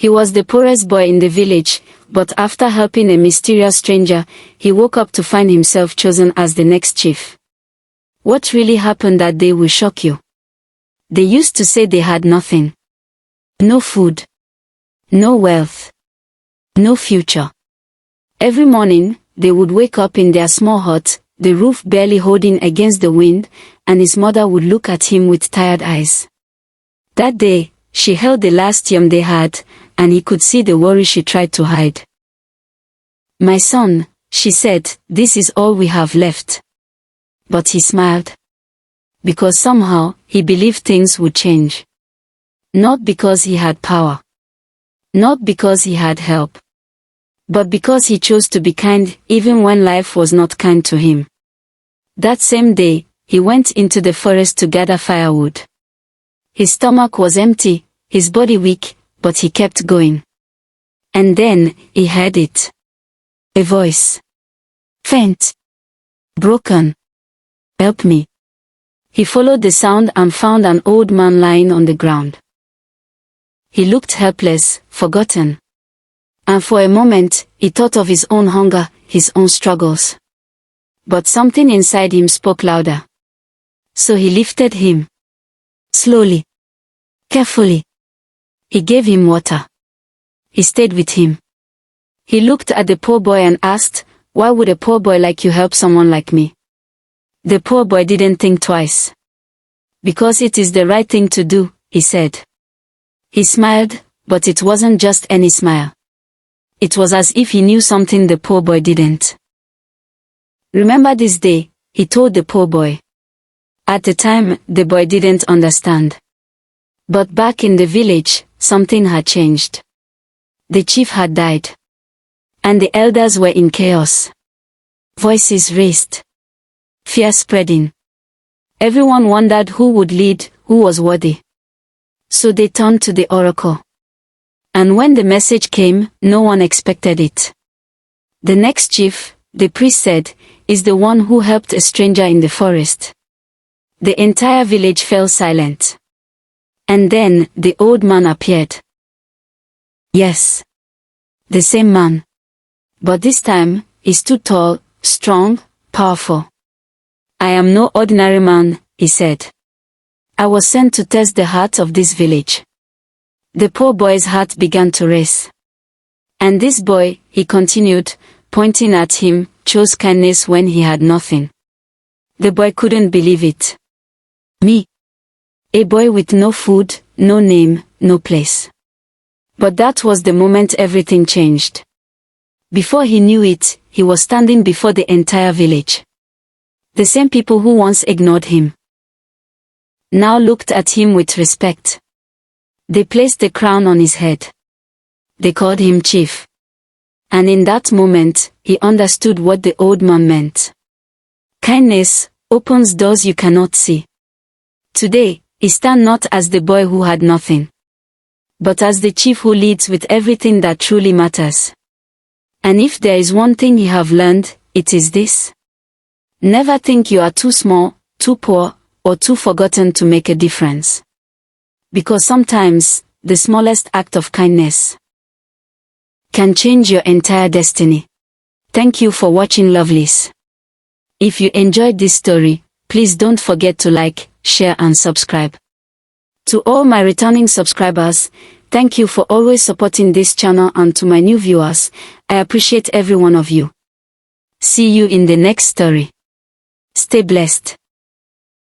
He was the poorest boy in the village, but after helping a mysterious stranger, he woke up to find himself chosen as the next chief. What really happened that day will shock you. They used to say they had nothing. No food. No wealth. No future. Every morning, they would wake up in their small hut, the roof barely holding against the wind, and his mother would look at him with tired eyes. That day, she held the last yam they had, and he could see the worry she tried to hide. "My son," she said, "this is all we have left." But he smiled. Because somehow, he believed things would change. Not because he had power. Not because he had help. But because he chose to be kind, even when life was not kind to him. That same day, he went into the forest to gather firewood. His stomach was empty, his body weak, but he kept going. And then, he heard it. A voice. "Faint. Broken. Help me." He followed the sound and found an old man lying on the ground. He looked helpless, forgotten. And for a moment, he thought of his own hunger, his own struggles. But something inside him spoke louder. So he lifted him. Slowly. Carefully. He gave him water. He stayed with him. He looked at the poor boy and asked, "Why would a poor boy like you help someone like me?" The poor boy didn't think twice. "Because it is the right thing to do," he said. He smiled, but it wasn't just any smile. It was as if he knew something the poor boy didn't. "Remember this day," he told the poor boy. At the time, the boy didn't understand. But back in the village, something had changed. The chief had died. And the elders were in chaos. Voices raised. Fear spreading. Everyone wondered who would lead, who was worthy. So they turned to the oracle. And when the message came, no one expected it. The next chief, the priest said, is the one who helped a stranger in the forest. The entire village fell silent. And then, the old man appeared. Yes. The same man. But this time, he stood tall, strong, powerful. "I am no ordinary man," he said. "I was sent to test the heart of this village." The poor boy's heart began to race. And this boy, he continued, pointing at him, chose kindness when he had nothing. The boy couldn't believe it. Me. A boy with no food, no name, no place. But that was the moment everything changed. Before he knew it, he was standing before the entire village. The same people who once ignored him now looked at him with respect. They placed the crown on his head. They called him chief. And in that moment, he understood what the old man meant. Kindness opens doors you cannot see. Today, he stands not as the boy who had nothing, but as the chief who leads with everything that truly matters. And if there is one thing you have learned, it is this. Never think you are too small, too poor, or too forgotten to make a difference. Because sometimes, the smallest act of kindness can change your entire destiny. Thank you for watching, lovelies. If you enjoyed this story, please don't forget to like, share and subscribe. To all my returning subscribers, thank you for always supporting this channel, and to my new viewers, I appreciate every one of you. See you in the next story. Stay blessed.